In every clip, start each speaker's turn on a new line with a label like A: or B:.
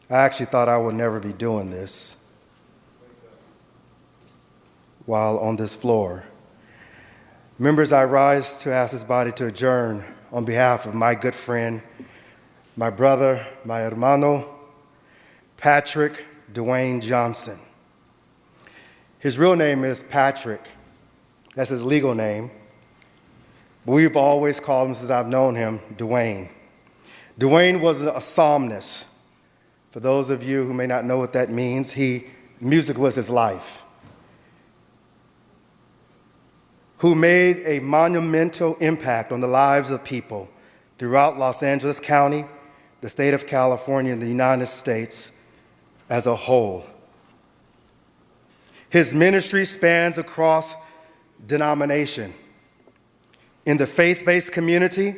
A: I actually thought I would never be doing this while on this floor. Members, I rise to ask this body to adjourn on behalf of my good friend, my brother, my hermano, Patrick Dwayne Johnson. His real name is Patrick. That's his legal name. But we've always called him, since I've known him, Dwayne. Dwayne was a psalmist. For those of you who may not know what that means, music was his life. Who made a monumental impact on the lives of people throughout Los Angeles County, the state of California, and the United States as a whole. His ministry spans across denomination in the faith-based community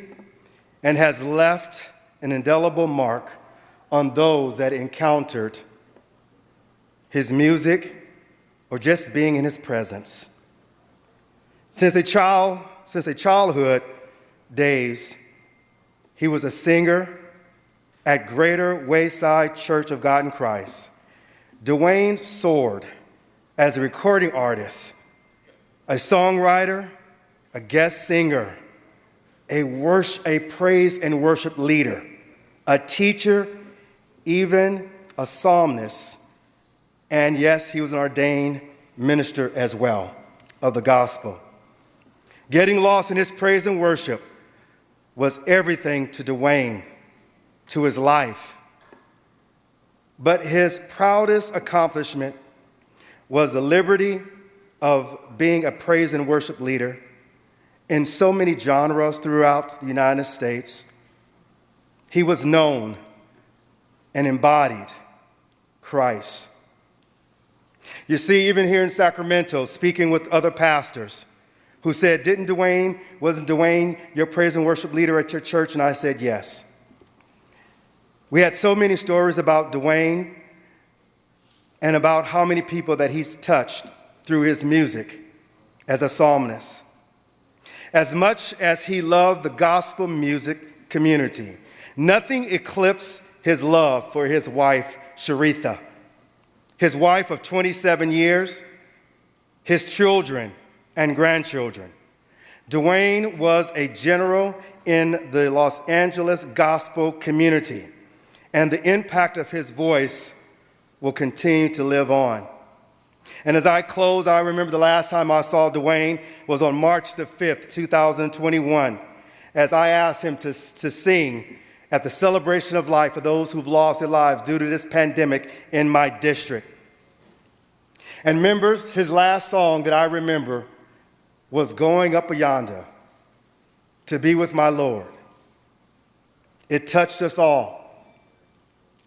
A: and has left an indelible mark on those that encountered his music or just being in his presence. Since a childhood days, he was a singer at Greater Wayside Church of God in Christ. Dwayne soared as a recording artist, a songwriter, a guest singer, a praise and worship leader, a teacher, even a psalmist, and yes, he was an ordained minister as well of the gospel. Getting lost in his praise and worship was everything to Dwayne, to his life. But his proudest accomplishment was the liberty of being a praise and worship leader in so many genres throughout the United States. He was known and embodied Christ. You see, even here in Sacramento, speaking with other pastors who said, wasn't Dwayne your praise and worship leader at your church? And I said, yes. We had so many stories about Dwayne and about how many people that he's touched through his music as a psalmist. As much as he loved the gospel music community, nothing eclipsed his love for his wife, Sharitha, his wife of 27 years, his children and grandchildren. Dwayne was a general in the Los Angeles gospel community, and the impact of his voice will continue to live on. And as I close, I remember the last time I saw Dwayne was on March the 5th, 2021, as I asked him to sing at the celebration of life for those who've lost their lives due to this pandemic in my district. And members, his last song that I remember was Going Up Yonder to Be With My Lord. It touched us all.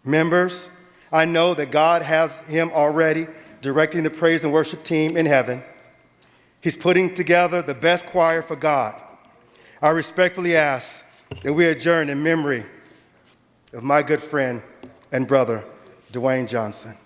A: Members, I know that God has him already directing the praise and worship team in heaven. He's putting together the best choir for God. I respectfully ask that we adjourn in memory of my good friend and brother, Dwayne Johnson.